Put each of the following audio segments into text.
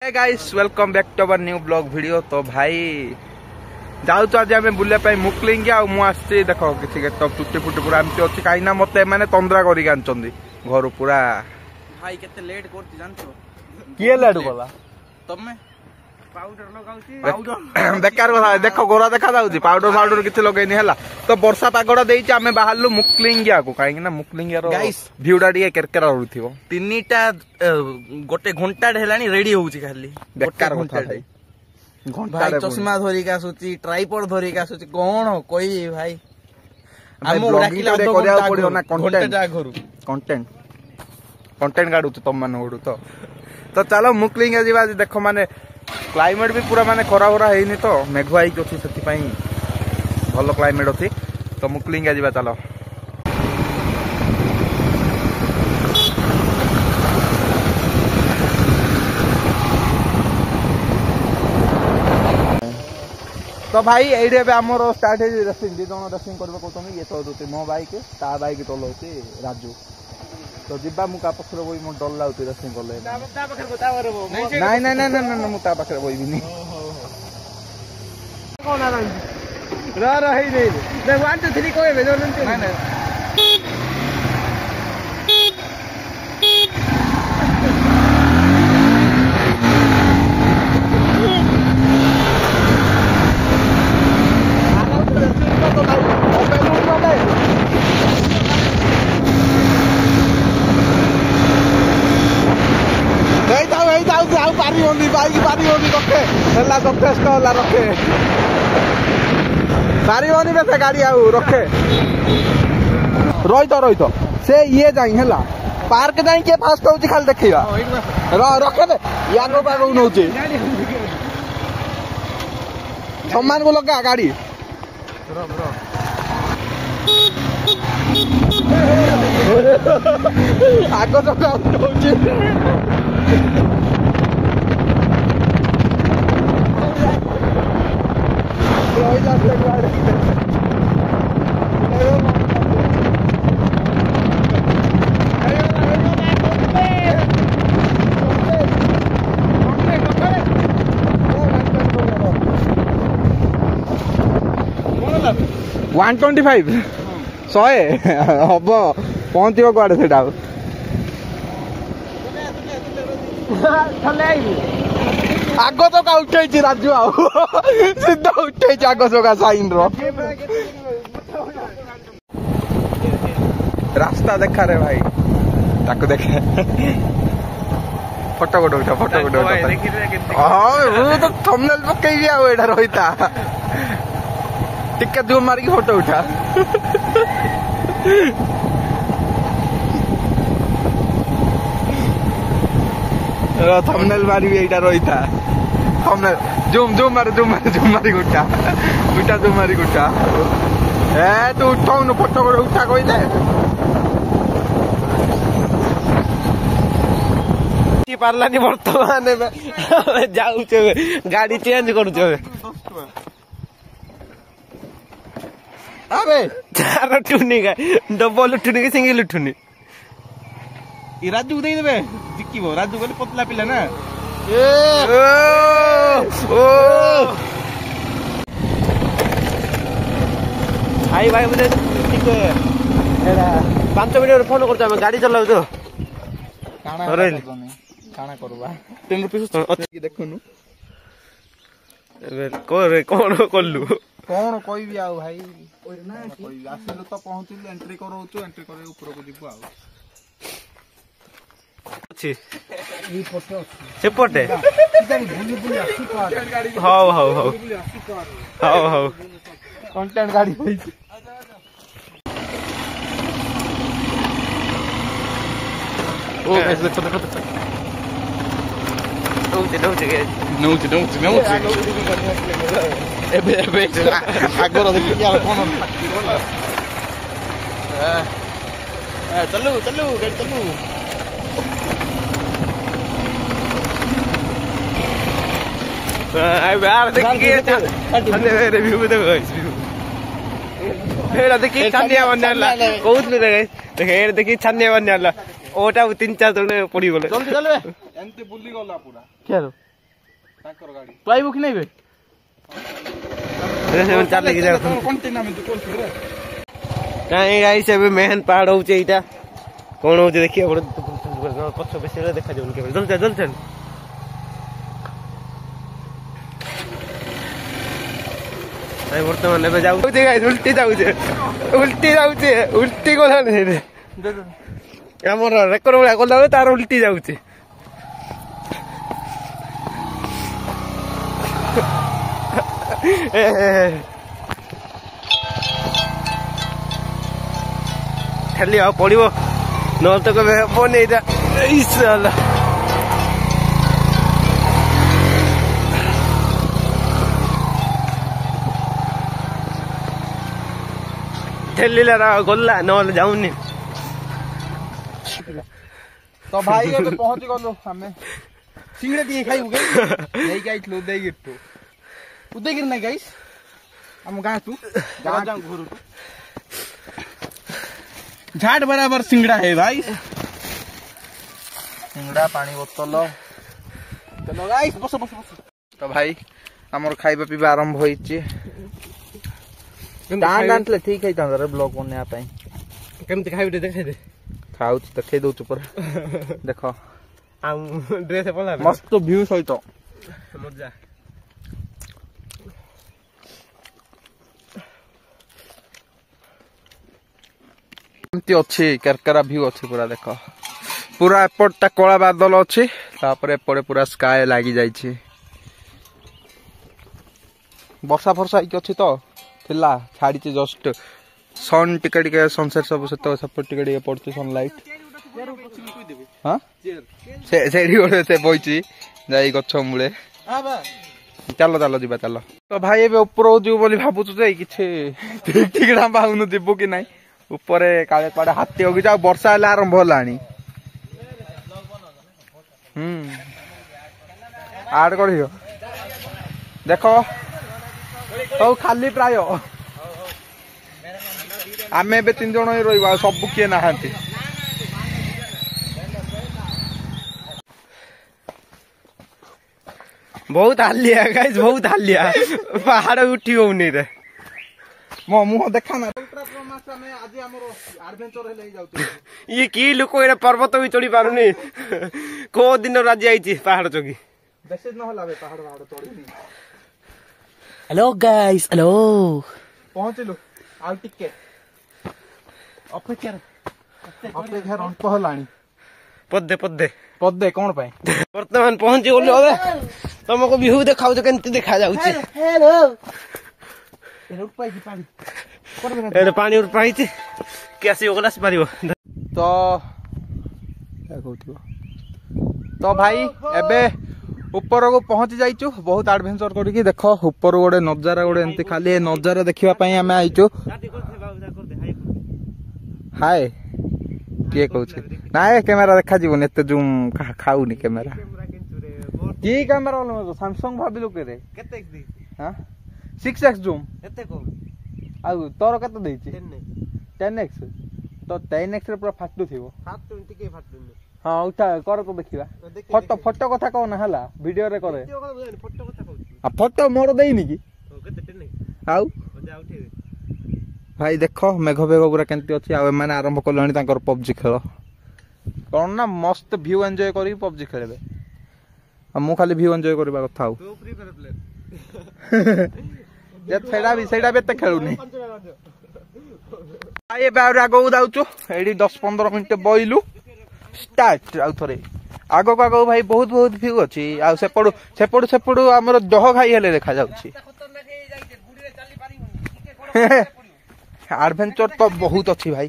Guys welcome back to our new blog video. तो भाई जाऊ तो आज आम बुलाया मुकलिंग मुझे देख किसी टुटी फुटी पूरा एमती अच्छी कहीं मत मैंने तंद्रा कर घर पूरा भाई केते लेट करती जानछो किए लेट गला तमे पाउडर लगाउची पाउडर बेकार कथा देख गोरा देखा जाउची पाउडर पाउडर किछि लगेनी हला। तो वर्षा पागड़ा देइछि आमे बाहरलु मुकलिंगिया को काहे ना मुकलिंगिया रो व्यूडा टिके केरकेरा रहउथिबो तीनटा गोटे घंटा हेलानी रेडी होउची खाली बेकार कथा भाई चश्मा धरी का सोची ट्राइपॉड धरी का सोची कोन कोई भाई हम डाकिला तो करिया पड़ियो ना कंटेंट कंटेंट गाडू तुम मन ओडू तो चलो मुकलिंगिया जीवा देखो माने क्लाइमेट भी पूरा माने खरा खरा है तो मेघुआ अच्छी से भल क्लाइमेट अच्छी। तो मुकलिंगिया जीवा चलो तो भाई ये आमर स्टार्ट है रेसिंग दी जन रेसिंग कर ये चलुचे मो बाइक ता बाइक चलाऊे राजू। तो जीवा मुझे पक्ष बही मोर डर लगुच रेसिंग कले नाई नाई नाई ना मुझे पाखे बहबी बाइक पारी रखे जथेष रखे पारी बेसे गाड़ी आउ रखे रही तो से ये जाई है पार्क जाई के फास्ट होची खाली देखिबा रखे दे यागो बागो नउची सम्मान को लगा गाड़ी आगो तो नउची वन 25 शहे हम पहुंचो कड़े से आग चका उठे राजू आ सीधा उठे आग चका साइन रास्ता देखा रे भाई ताको देखे फोटो गोटे उठा फोटो गोटे हाँ तो थंबनेल पकेबी आ एटा रहिता टिके जूम मार फोटो उठा थंबनेल मारी एटा रहिता थंबनेल जूम जूम मार उठा उठा जूम मारी उठा ए तू उठाऊ फोटो गोटे उठा कही दे पार्लानी बर्तमान जाऊे गाड़ी चेंज करुचे अबे चार टुनी का डबल टुनी के सिंगल टुनी राजू दे देबे जिक्कीबो राजू गले पतला पिला ना भाई भाई मुझे ठीक एड़ा 5 मिनट फोन करता मैं गाड़ी चलाऊ तो काना करबा 10 रुपीस अच्छी देखनु एबे कोरे कोन करलु कौन कोई भी आओ भाई आसिलु तो पहुंचिलु एंट्री करौछु एंट्री करे ऊपर को जिबु आओ अछि ई फोटो से पटे बुली बुली आसी पार हां हां हां हां हां कंटेंट गाड़ी होई ओ ऐसे छोटा छोटा नौचे एबे आगर देखि यार कोन चलू चलू गाड़ी चलू आई यार देखिए अरे रिव्यू दे गाइस हेरा देखि छानिया बनला बहुत ले गाइस देखे देखि छानिया बनला ओटा 3-4 जण पड़ी गले जल्दी चलबे एंते बुली गला पूरा क्या ତୁ ଆଇବୁ କି ନାଇଁ ବେ କାଇଁ ଗାଇସ୍ ଏବେ ମେହେନ ପାହାଡ ହଉଛି ଏଇଟା କଣ ହଉଛି ଦେଖିବା ପଛ ବେଶୀ ଦେଖାଯାଉନି କେବେ ଜଲ୍ଦି ଚାଲ ବର୍ତ୍ତମାନ ଏବେ ଯାଉଛି ଉଲ୍ଟି ଗଲାଣି ଆମର ରେକର୍ଡ ଭଳିଆ ଗଲାବେଳେ ତାର ଉଲ୍ଟି ଯାଉଛି ଖାଲି ଆଉ ପଡିବ ନହେଲେ ତ କେବେ ହବନି ଏଇଟା ଠେଲିଲା ଗଲା ନହେଲେ ଯାଉନି ତ ଭାଇ ଏବେ ପହଞ୍ଚି ଗଲୁ ଆମେ ସିଙ୍ଗଡା ଟିକେ ଖାଇବୁ ନେଇକି ଆଇଥିଲୁ ଉଦୟଗିରି ନାଇଁ ଗାଇସ୍ ଆମ ଗାଁ ତୁ ଘରୁ ଝାଟ ବରାबर सिंगड़ा है भाई सिंगड़ा पानी बोतल चलो गाइस बस तो भाई हमर खाइबा पीबा आरंभ होइची डांड आंतले ठीक है तांदर ब्लॉग बनया पई केमति खाइबे देखाइ दे खाउच देखै दउच पर देखो आ ड्रेस पला मस्त व्यू सहित मजा एमती अच्छी केरकेरा व्यू अच्छी पूरा देख पूरा एपटा कला बादल अच्छी तापरे एपटे पूरा स्काय लगी जाइए वर्षा फर्षा अच्छी तो थिला छाड़ी जस्ट सन टिके सनसेट सब सेपट टिके पड़ती सनलाइट हाँ से बही जाई गछ मूले चलो चलो जीवा चलो तो भाई ए ऊपर जीव बोली भावुचु जे किछि ठीक ठीक ना पाउनु जीवु कि नहीं ऊपर काले पाड़े हाथी होगी जाओ वर्षा हेले आरंभ होलानी आड करियो देखो तो खाली प्राय आमे बे 3 जण ही रहिबा सब किए नाहांती बहुत हालिया गाइस बहुत हालिया पहाड़ उठी होउनी रे मो मुह देखा ना आज हमरो एडवेंचर हेले जाउती ये की लोक एरा पर्वत भी चढ़ी पारुनी को दिन राजी आइची पहाड़ चगी बेसे न होला बे पहाड़ चढ़ीनी हेलो गाइस हेलो पहुंचलु आ टिके अपेक्षा अंत हलानी पद्दे पद्दे कौन पाए वर्तमान पहुंची गलु अबे तुमको व्यू देखाउ तो केनती देखा जाउची हेलो पानी पाई कैसे होगला से पारिबो तो भाई एबे ऊपर को पहुंची जाइचु बहुत एडवेंचर करके देखो ऊपर गोटे नजारा गोटे एमती खाली नजारा देखिबा पई हमें आइचु हाय किए कहू ना कैमेरा देखा जीवन एते जूम खाऊनी कैमेरा की कैमेरा वाला सैमसंग भाबिलु के रे केते हां 6x जूम एते को आ तोर केते देइची 10x तो 10x रे पूरा फाटू थिबो फाटू टिके फाटू हां उठा कर तो देखिबा फोटो कथा कहू ना हला वीडियो रे करे फोटो कथा कहू आ फोटो मोर देइनी की केते 10x आउ जा उठे भाई देखो मेघ पूरा केमती अच्छी आने आरंभ कले पबजी खेल कौन ना मस्त व्यू एंजॉय कर पबजी खेले मु खाली व्यू एंजॉय करबा कथा खेलुनी आग जाऊचु ये 10-15 मिनट बइलु स्टार्ट आउ थे आग को आग भाई बहुत बहुत व्यू अच्छी सेपड़ू आमर दह खाई हेले देखा जाउची एडवेंचर तो बहुत अच्छी भाई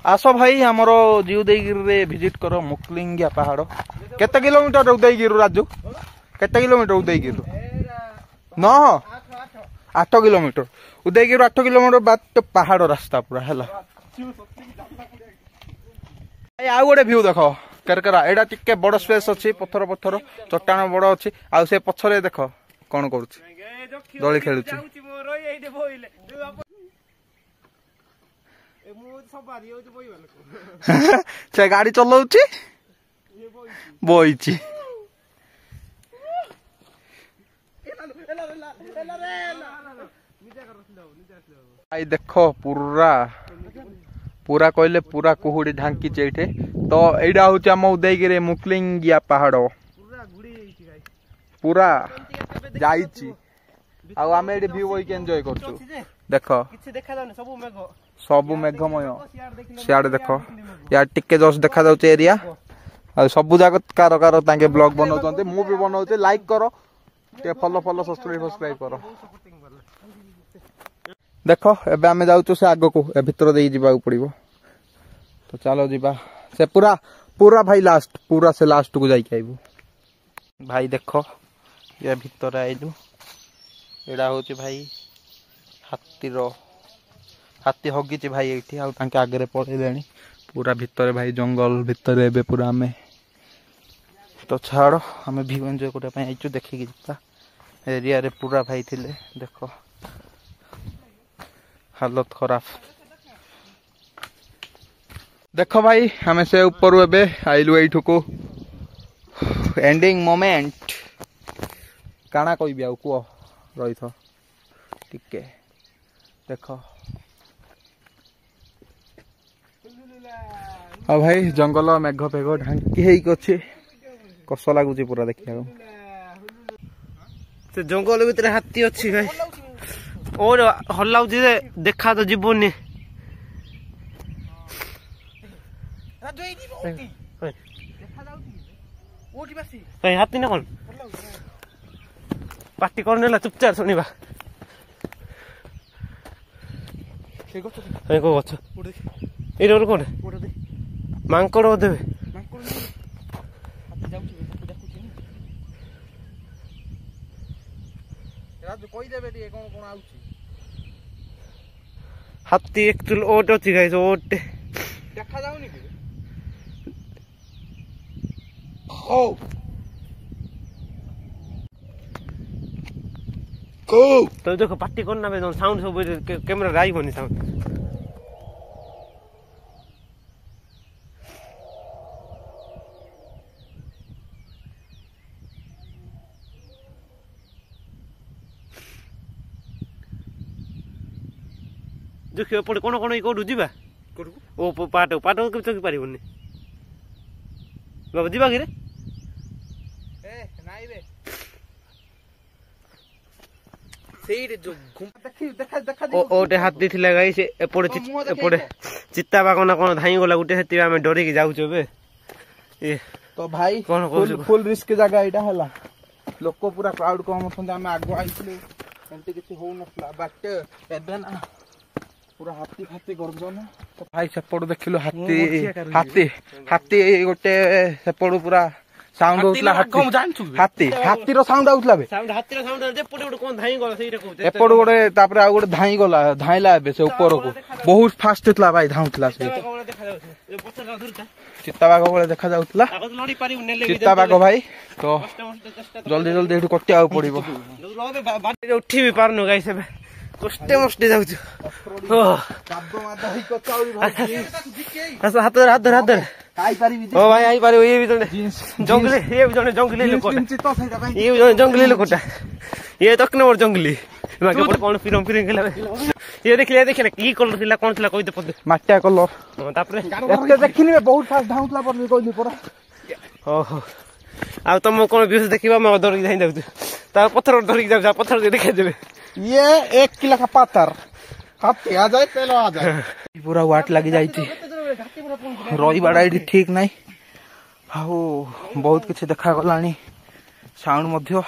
आसो भाई हमरो उदयगिरी रे विजिट करो मुकलिंगिया पहाड़ केते किलोमीटर उदयगिरी राजू केते kilometre Udayagiri 8 kilometre Udayagiri 8 kilometre बाद पहाड़ रास्ता पूरा है आउ गोटे व्यू देख केरकेरा एटा टिके बड़ स्पेस अच्छी पत्थर चट्टान बड़ अच्छी आउ से पछरे देख कौन करुछ दोली खेलुछ से गाड़ी चलाउछि बोइछि भाई देखो पूरा पूरा कहले पूरा कुहुड़ी ढांकी एठे तो एडा होची हम उदयगिरी मुक्लिंगिया पहाड़ पूरा जाइछि आ आमे एडी व्यू होई के एन्जॉय करछु देखो किछि देखा जाउनी सब मेघमय सियाडे देखो या टिके जस्ट देखा जाउछ एरिया आ सब जाक कार कार तांके ब्लॉग बनाउछन्ते मु भी बनाउछे लाइक करो ते फॉलो सब्सक्राइब करो देखो एबे आमे जाउछु से आगो को ए भीतर देई जिबा पड़िबो तो चलो जीवा से पूरा पूरा भाई लास्ट पूरा से लास्ट को जाई आइबू भाई देखो ये भीतर आइलु एडा होची भाई हाथी हगिची भाई एठी आ तांके आगे पड़ेलेनी पूरा भीतर भाई जंगल भीतर एबे पूरा हमें तो छाड़ो हमें व्यू एंजॉय करबा पई आइचु देखि जिता एरिया रे पूरा भाई थिले देखो हालत खराब देखो भाई हमें से ऊपर एबे आइलु एठु को एंडिंग मोमेंट काना कहबी आ को रही थो टिके देखो हाँ भाई जंगल मेघ पेघ ढांकी हेक अच्छे कष लगुच पूरा देखा से जंगल भीतर हाथी अच्छी भाई और हल्ला देखा तो जीवन हाथी ना कौन पार्टी करने चुपचाप शुणा गच ये कौन मांकड़ बोधे हाथी एक्चुअल ओट अच्छी गाइस ओट देखा जाउनी ओ को तो देखो पार्टी करना बे साउंड सब कैमरा राई होनी साउंड देखियो पड़े कोन कोन कोडु जिबा ओ पाटो पाटो के चकी पारिबोनी बाबा जिबा कि रे ए नाइ बे सेइरे जो घुम देखा ओटे हाथी थिला गाइस एपड़े चित्ता बाग ना कोन धाई गला गुटे हेति हमें डरी के जाउ छबे ए तो भाई फुल रिस्क जगह एटा हला लोक पूरा क्राउड कम छन हमें आगो आइथिले एंटी किछि हो नथला बट एबे ना पूरा हाथी फाती गर्जन तो भाई सेपड़ देखिलु हाथी गोटे सेपड़ पूरा साउंड होतला हाथी रो साउंड आउतला बे हाथी रो साउंड जे पड़े कोन धाई गला सेइटा कहते एपड़ गोटे तापर आ गोटे धाई गला धाइला बे से ऊपर को बहुत फास्ट होतला भाई धाउतला से चित्ता बाघ बोले देखा जाउतला चित्ता बाघ भाई तो जल्दी जल्दी एठु कटिया पड़िबो उठी भी पारनु गाइस बे कष्टे मष्टे जाउछु ओ काबो मादा ही कचाउरी भाई अच्छा हाथ आई पारिबी ओ भाई आई पारिबो ये भी जंगली ये भी जंगली लोक ये भी जंगली लोकटा ये तक नंबर जंगली माके पर कोन फिरम गेला ये देखले की कलर थिला कोन थिला कहि दे माटिया कलर तापरे एते देखिनी बे बहुत फास्ट धाउतला पर कहली परा ओहो आ तुम कोन व्यूज देखिबा मैं डर जाई जाउछु ता पत्थर धरि जाउ पत्थर दे देखा देबे ये 1 किलो का पत्थर हाथी आ जाए पहले आ जाए पूरा वाट लगी जाई थी रही बाड़ा एठी ठीक नाही हाउ बहुत किछ देखा गलानी साउंड मध्य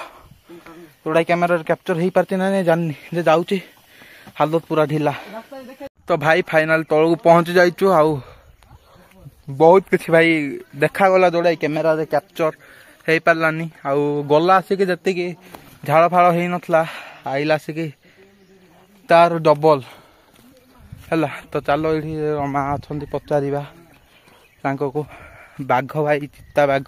थोड़ा कैमरा कैप्चर ही पारती ना जानी जे जाउची हालत पूरा ढीला तो भाई फाइनल तळगु पहुंच जाइछु आउ बहुत किछ भाई देखा गला जोड़ा कैमरा रे कैप्चर हे पारलानी आउ गला आसी के जत्ते की झाड़ फाड़ हे नथला आइला से कि तार डबल है तो चलो ये रमा अच्छा पचारा को बाघ भाई चित्ता बाघ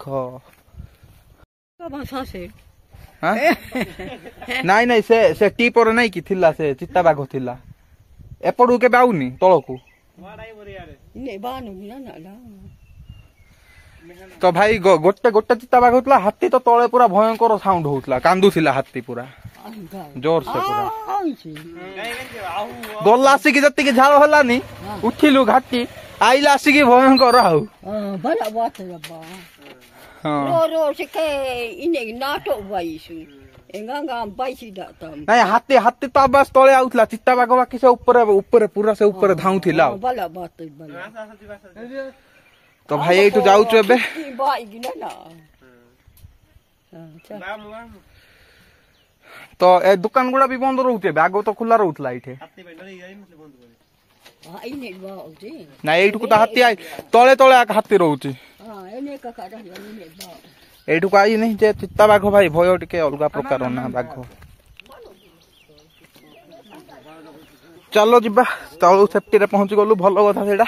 हां नाई नाई से टी पर नहीं कि थिला से चित्ता बाघ थिला एपड़ू के आउनी तळकू तो भाई गोटे गोटे चित्ता बाघ होतला हाथी तो तळे पूरा भयंकर साउंड होतला कांदुथिला हाथी पूरा जोर से पूरा गल्ला आसिक जति झाड़ हलानी उठिलु घाटी आइला आसिक भयंकर हाउ बड़ा बात रे बा रो रो से के इने नाटो बाईसु एंगा बाईसी दाता नहीं हाथी हाथी तो बस तळे आउतला चित्ता बाघ बाकी से ऊपर ऊपर पूरा से ऊपर धाउथिला बड़ा बात बड़ा तो भाई एठु जाउछु एबे बाई गिना ना तो ए दुकान गुड़ा भी बंद रहउते आगो तो खुला रहउतला इठे ना एठु को तो हाथी आई तळे तळे हाथी रहउची एठु को आई नहीं जे चित्ता बाघ भाई भय टिके अलगा प्रकार ना बाघ चलो जिबा तळु सेफ्टी रे पहुंची गलु भलो कथा सेडा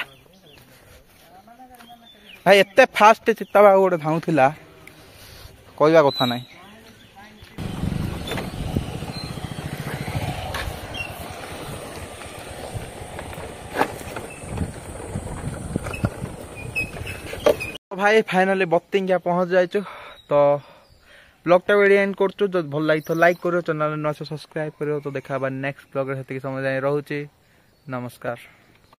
भाई एते फास्ट चित्ता बाघ गोटे धाउथिला कहवा कथा नहीं भाई फाइनली बत्तिंगिया पहुंच जाइछु तो ब्लॉग टा वीडियो एंड करछु जो भल लागी तो लाइक करियो चैनल न सब्सक्राइब करियो तो देखा नेक्स्ट ब्लॉग रे हेति समय जाय रहउची नमस्कार।